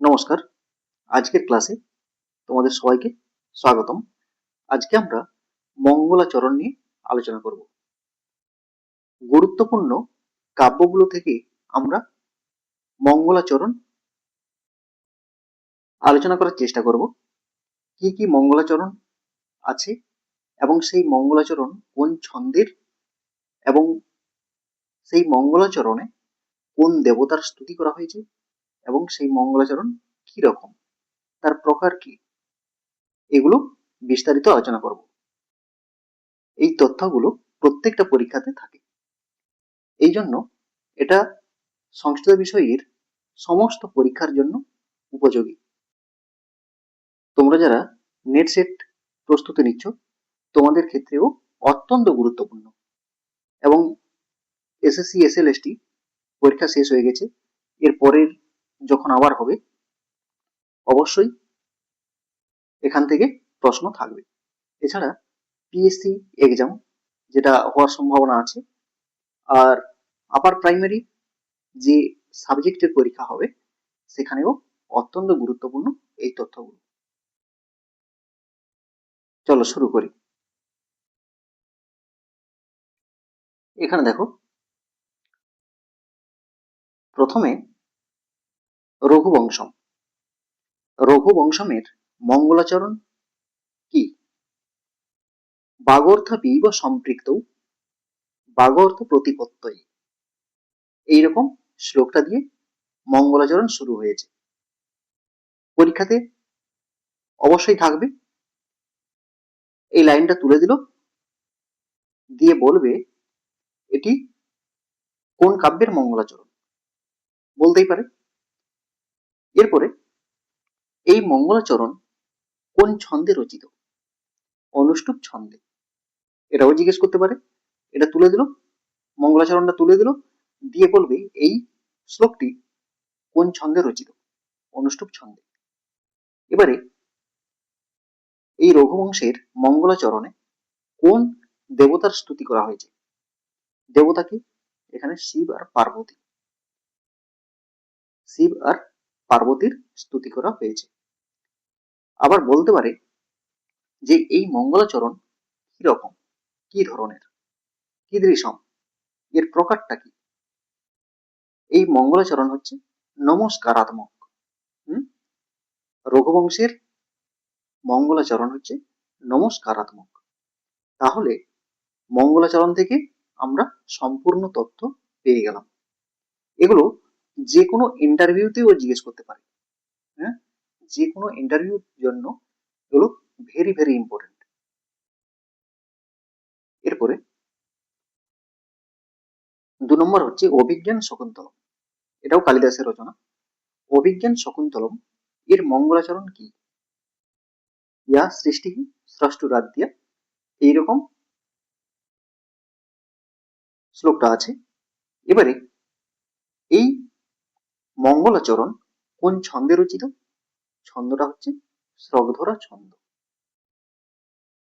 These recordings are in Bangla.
নমস্কার। আজকের ক্লাসে তোমাদের সবাইকে স্বাগতম। আজকে আমরা মঙ্গলাচরণ নিয়ে আলোচনা করব। গুরুত্বপূর্ণ কাব্যগুলো থেকে আমরা মঙ্গলাচরণ আলোচনা করার চেষ্টা করব। কি কি মঙ্গলাচরণ আছে এবং সেই মঙ্গলাচরণ কোন ছন্দের এবং সেই মঙ্গলাচরণে কোন দেবতার স্তুতি করা হয়েছে এবং সেই মঙ্গলাচরণ কি রকম, তার প্রকার কি, এগুলো বিস্তারিত আলোচনা করব। এই তথ্যগুলো প্রত্যেকটা পরীক্ষাতে থাকে, এই জন্য এটা সংস্কৃত বিষয়ের সমস্ত পরীক্ষার জন্য উপযোগী। তোমরা যারা নেট সেট প্রস্তুতি নিচ্ছ তোমাদের ক্ষেত্রেও অত্যন্ত গুরুত্বপূর্ণ। এবং এসএসসি এসএলএসটি পরীক্ষা শেষ হয়ে গেছে, এর পরের যখন আবার হবে অবশ্যই এখান থেকে প্রশ্ন থাকবে। এছাড়া পিএসসি এক্সাম যেটা হওয়ার সম্ভাবনা আছে, আর আপার প্রাইমারি যে সাবজেক্টের পরীক্ষা হবে সেখানেও অত্যন্ত গুরুত্বপূর্ণ এই তথ্যগুলো। চলো শুরু করি। এখানে দেখো, প্রথমে রঘুবংশম। রঘুবংশমের মঙ্গলাচরণ কি? বাগর্থবীব সম্পৃক্ত বাগর্থ প্রতিপত্তয়ে, এইরকম শ্লোকটা দিয়ে মঙ্গলাচরণ শুরু হয়েছে। পরীক্ষাতে অবশ্যই থাকবে। এই লাইনটা তুলে দিল, দিয়ে বলবে এটি কোন কাব্যের মঙ্গলাচরণ, বলতেই পারে। এরপরে এই মঙ্গলাচরণ কোন ছন্দে রচিত? অনুষ্টুপ ছন্দে, এটাও জিজ্ঞেস করতে পারে। এটা তুলে দিল, মঙ্গলাচরণটা তুলে দিল, দিয়ে বলবে এই শ্লোকটি কোন ছন্দে রচিত? অনুষ্টুপ ছন্দে। এবারে এই রঘুবংশের মঙ্গলাচরণে কোন দেবতার স্তুতি করা হয়েছে? দেবতাকে এখানে শিব আর পার্বতী, শিব আর পার্বতীর স্তুতি করা হয়েছে। আবার বলতে পারে যে এই মঙ্গলাচরণ কি রকম, কি ধরনের, কি দৃশ্যম, এর প্রকারটা কি? এই মঙ্গলাচরণ হচ্ছে নমস্কারাত্মক। রঘুবংশের মঙ্গলাচরণ হচ্ছে নমস্কারাত্মক। তাহলে মঙ্গলাচরণ থেকে আমরা সম্পূর্ণ তথ্য পেয়ে গেলাম। এগুলো যে কোনো ইন্টারভিউতেও জিজ্ঞেস করতে পারে। হ্যাঁ, যে কোনো ইন্টারভিউর জন্য এগুলো ভেরি ভেরি ইম্পর্টেন্ট। এরপরে 2 নম্বর হচ্ছে অভিজ্ঞান শকুন্তলম। এটাও কালিদাসের রচনা। অভিজ্ঞান শকুন্তলম এর মঙ্গলাচরণ কি? ইয়া সৃষ্টি স্রষ্টুরাদ্যা, এইরকম শ্লোকটা আছে। এবারে এই মঙ্গলাচরণ কোন ছন্দে রচিত? ছন্দটা হচ্ছে স্রগধরা ছন্দ।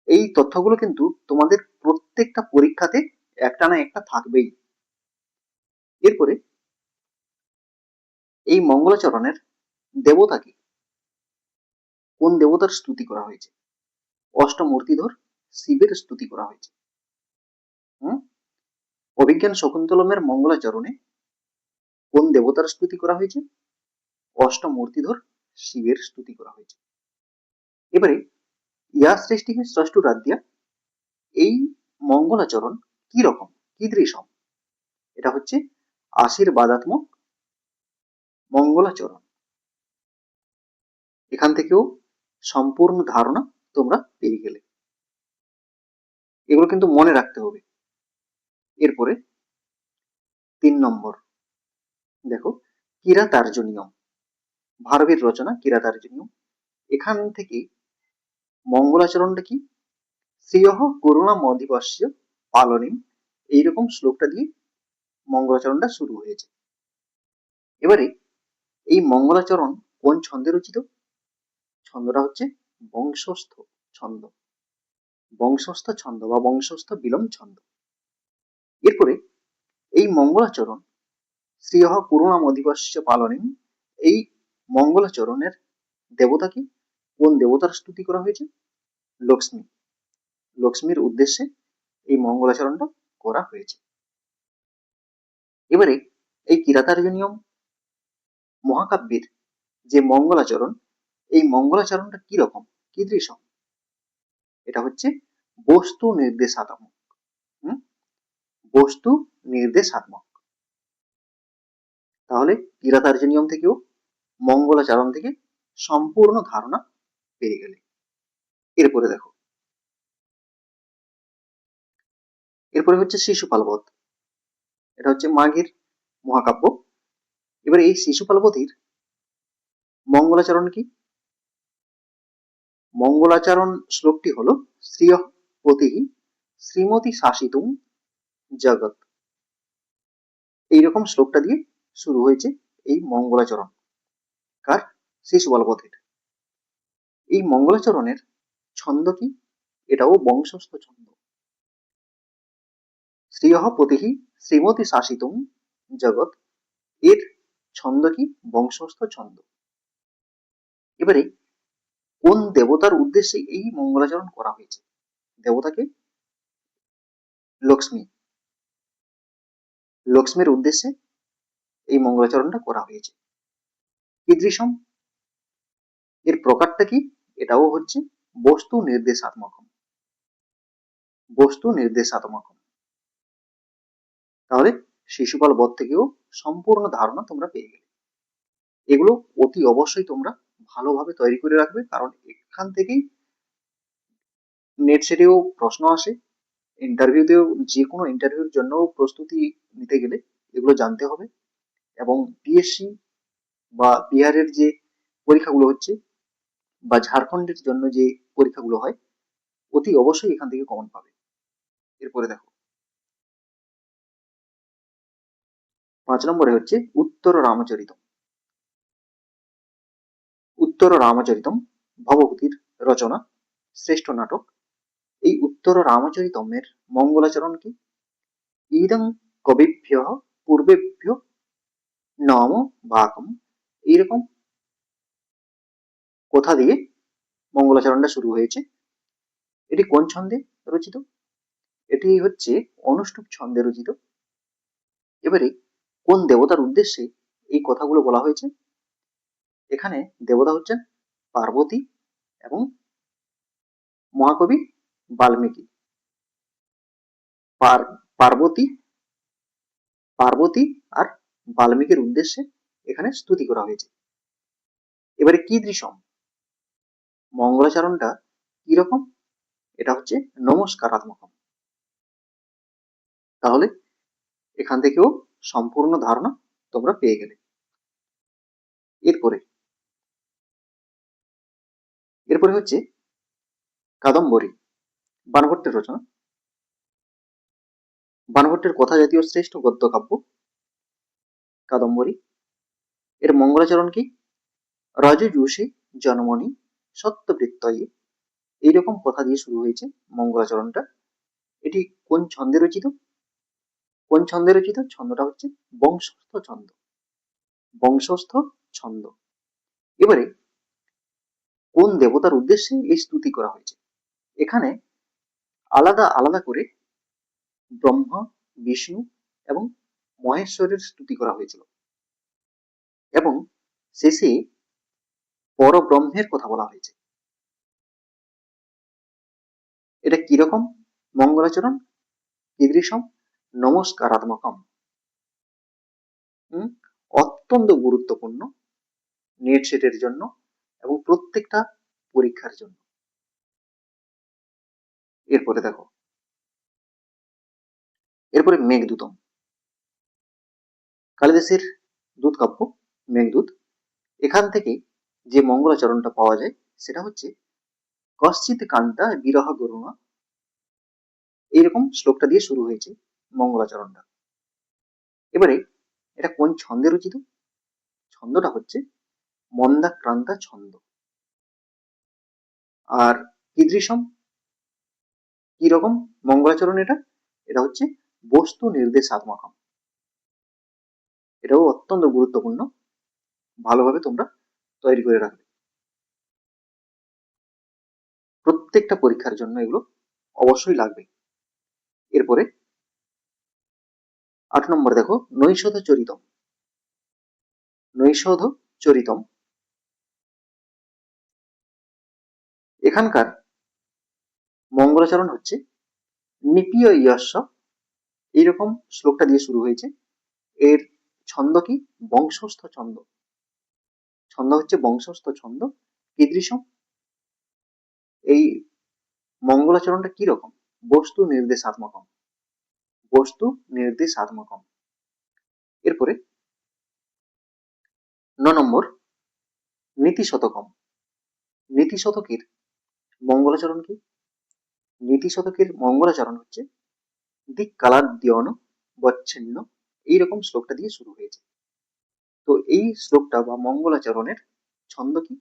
এই তথ্যগুলো কিন্তু তোমাদের প্রত্যেকটা পরীক্ষাতে একটা না একটা থাকবেই। এরপরে এই মঙ্গলাচরণের দেবতা কি? কোন দেবতার স্তুতি করা হয়েছে? অষ্টমূর্তিধর শিবের স্তুতি করা হয়েছে। অভিজ্ঞান শকুন্তলমের মঙ্গলাচরণে কোন দেবতার স্তুতি করা হয়েছে? অষ্টমূর্তিধর শিবের স্তুতি করা হয়েছে। এবারে ইয়া সৃষ্টি স্রষ্টুরাদ্যা, এই মঙ্গলাচরণ কি রকম, কি দৃশ্যম? এটা হচ্ছে আশীর্বাদাত্মক মঙ্গলাচরণ। এখান থেকেও সম্পূর্ণ ধারণা তোমরা পেয়ে গেলে। এগুলো কিন্তু মনে রাখতে হবে। এরপরে 3 নম্বর দেখো, কিরাতার্জনীয়ম। ভারবের রচনা কিরাতার্জনীয়ম। এখান থেকে মঙ্গলাচরণটা কি? শ্রিয়ঃ করুণামধিপস্য পালনীম, এইরকম শ্লোকটা দিয়ে মঙ্গলাচরণটা শুরু হয়েছে। এবারে এই মঙ্গলাচরণ কোন ছন্দে রচিত? ছন্দটা হচ্ছে বংশস্থ ছন্দ, বংশস্থ ছন্দ বা বংশস্থ বিলম ছন্দ। এরপরে এই মঙ্গলাচরণ শ্রিয়ঃ করুণামধিপস্য পালনীম, এই মঙ্গলাচরণের দেবতা কি? কোন দেবতার স্তুতি করা হয়েছে? লক্ষ্মী। লক্ষ্মীর উদ্দেশ্যে এই মঙ্গলাচরণটা করা হয়েছে। এবারে এই কিরাতার্জুনীয়ম মহাকাব্যের যে মঙ্গলাচরণ, এই মঙ্গলাচরণটা কি রকম, কি দৃশ্য? এটা হচ্ছে বস্তু নির্দেশাত্মক। বস্তু নির্দেশাত্মক। তাহলে কিরাতার্জুনীয়ম থেকেও মঙ্গলাচরণ থেকে সম্পূর্ণ ধারণা পেয়ে গেলে। এরপরে দেখো, এরপরে হচ্ছে শিশুপাল বধ। এটা হচ্ছে মাঘের মহাকাব্য। এবার এই শিশুপাল বধির মঙ্গলাচরণ কি? মঙ্গলাচরণ শ্লোকটি হলো শ্রিয়ঃ পতিঃ শ্রীমতী শাসিতুম জগৎ। এইরকম শ্লোকটা দিয়ে শুরু হয়েছে এই মঙ্গলাচরণ। কার? শিশুপাল বধির। এই মঙ্গলাচরণের ছন্দ কি? এটাও বংশস্থ ছন্দ। শ্রিয়ঃ পতিঃ শ্রীমতী শাসিতুম জগৎ, এর ছন্দ কি? বংশস্থ ছন্দ। এবারে কোন দেবতার উদ্দেশ্যে এই মঙ্গলাচরণ করা হয়েছে? দেবতাকে? লক্ষ্মী। লক্ষ্মীর উদ্দেশ্যে এই মঙ্গলাচরণটা করা হয়েছে। কীদৃশম? এর প্রকারটা কি? এটাও হচ্ছে বস্তু নির্দেশাত্মকম। বস্তু নির্দেশাত্মকম। তাহলে শিশুপাল বধ থেকেও সম্পূর্ণ ধারণা তোমরা পেয়ে গেলে। এগুলো অতি অবশ্যই তোমরা ভালোভাবে তৈরি করে রাখবে, কারণ এখান থেকেই নেট সেটেও প্রশ্ন আসে, ইন্টারভিউতেও, যে কোনো ইন্টারভিউর জন্য প্রস্তুতি নিতে গেলে এগুলো জানতে হবে। এবং পিএসসি বা বিহারের যে পরীক্ষাগুলো হচ্ছে বা ঝাড়খণ্ডের জন্য যে পরীক্ষাগুলো হয়, অতি অবশ্যই এখান থেকে কমন পাবে। এরপরে দেখো 5 নম্বরে হচ্ছে উত্তর রামচরিতম। উত্তর রামচরিতম ভবভূতির রচনা, শ্রেষ্ঠ নাটক। এই উত্তর রামচরিতমের মঙ্গলাচরণ কি? ইদং কবিভ্যঃ পূর্বেভ্যো নম বাকম। এইরকম কথা দিয়ে মঙ্গলাচরণটা শুরু হয়েছে। এটি কোন ছন্দে রচিত? এটি হচ্ছে অনুষ্টুপ ছন্দে রচিত। এবারে কোন দেবতার উদ্দেশ্যে এই কথাগুলো বলা হয়েছে? এখানে দেবতা হচ্ছেন পার্বতী এবং মহাকবি বাল্মীকি। পার্বতী পার্বতী আর বাল্মীকির উদ্দেশ্যে এখানে স্তুতি করা হয়েছে। এবারে কি দৃশ্যম? মঙ্গলাচরণটা কিরকম? এটা হচ্ছে নমস্কারাত্মক। তাহলে এখান থেকেও সম্পূর্ণ ধারণা তোমরা পেয়ে গেলে। এরপরে এরপরে হচ্ছে কাদম্বরী, বাণভট্টের রচনা। বাণভট্টের কথা জাতীয় শ্রেষ্ঠ গদ্য কাব্য কাদম্বরী। এর মঙ্গলাচরণ কি? রজজুষে জনমনি সত্যবৃত্তয়ে। এইরকম কথা দিয়ে শুরু হয়েছে মঙ্গলাচরণটা। এটি কোন ছন্দে রচিত? কোন ছন্দে রচিত? ছন্দটা হচ্ছে বংশস্থ ছন্দ। বংশস্থ ছন্দ। এবারে কোন দেবতার উদ্দেশ্যে এই স্তুতি করা হয়েছে? এখানে আলাদা আলাদা করে ব্রহ্মা, বিষ্ণু এবং মহেশ্বরের স্তুতি করা হয়েছিল এবং শেষে পরব্রহ্মের কথা বলা হয়েছে। এটা কিরকম মঙ্গলাচরণ? কীদৃশম? নমস্কারাত্মকম। অত্যন্ত গুরুত্বপূর্ণ নেট সেটের জন্য এবং প্রত্যেকটা পরীক্ষার জন্য। এরপরে দেখো, এরপরে মেঘদূতম, কালিদাসের দূত কাব্য মেঘদূত। এখান থেকে যে মঙ্গলাচরণটা পাওয়া যায় সেটা হচ্ছে কশ্চিৎ কান্তা বিরহ গরুণা। এইরকম শ্লোকটা দিয়ে শুরু হয়েছে মঙ্গলাচরণটা। এবারে এটা কোন ছন্দে রচিত? ছন্দটা হচ্ছে মন্দাক্রান্তা ছন্দ। আর কীদৃশম, কি রকম মঙ্গলাচরণ এটা? এটা হচ্ছে বস্তু নির্দেশাত্মকম। এটাও অত্যন্ত গুরুত্বপূর্ণ, ভালোভাবে তোমরা তৈরি করে রাখবে। প্রত্যেকটা পরীক্ষার জন্য এগুলো অবশ্যই লাগবে। এরপরে ৮ নম্বর দেখো, নৈষধ চরিতম। নৈষধ চরিতম, এখানকার মঙ্গলাচরণ হচ্ছে নিপীয় যস্য, এইরকম শ্লোকটা দিয়ে শুরু হয়েছে। এর ছন্দ কি? বংশস্থ ছন্দ। ছন্দ হচ্ছে বংশস্থ ছন্দ। কীদৃশম? এই মঙ্গলাচরণটা কি রকম? বস্তু নির্দেশাত্মকম। বস্তু নির্দেশাত্মকম। এরপরে ৯ নম্বর, নীতি শতকম। নীতি শতকের মঙ্গলাচরণ কি? নীতি শতকের মঙ্গলাচরণ হচ্ছে দিক কালাদ্যয়ন বচ্ছিন্ন, এইরকম শ্লোকটা দিয়ে শুরু হয়েছে। তো এই শ্লোকটা বা মঙ্গলাচরণের ছন্দ কি?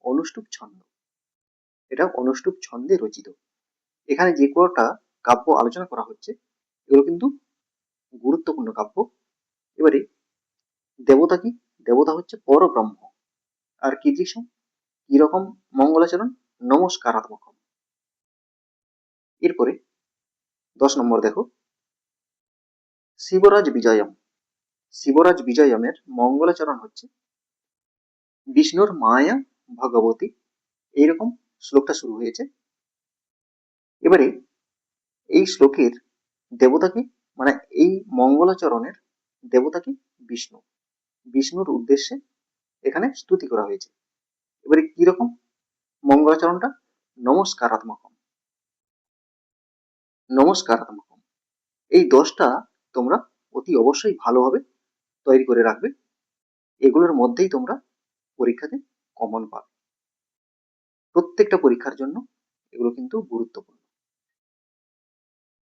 অনুষ্টুপ ছন্দ। এটা অনুষ্টুপ ছন্দে রচিত। এখানে যে কটা কাব্য আলোচনা করা হচ্ছে এগুলো কিন্তু গুরুত্বপূর্ণ কাব্য। এবারে দেবতা কি? দেবতা হচ্ছে পরব্রহ্ম। আর কীদৃশম, কিরকম মঙ্গলাচরণ? নমস্কারাত্মক। এরপরে ১০ নম্বর দেখো, শিবরাজ বিজয়ম। শিবরাজ বিজয়মের মঙ্গলাচরণ হচ্ছে বিষ্ণুর মায়া ভগবতী, এইরকম শ্লোকটা শুরু হয়েছে। এবারে এই শ্লোকের দেবতা কি? মানে এই মঙ্গলাচরণের দেবতা কি? বিষ্ণু। বিষ্ণুর উদ্দেশ্যে এখানে স্তুতি করা হয়েছে। এবারে কিরকম মঙ্গলাচরণটা? নমস্কারাত্মক। নমস্কারাত্মক। এই 10টা তোমরা অতি অবশ্যই ভালোভাবে তৈরি করে রাখবে। এগুলোর মধ্যেই তোমরা পরীক্ষাতে কমন পাবে। প্রত্যেকটা পরীক্ষার জন্য এগুলো কিন্তু গুরুত্বপূর্ণ।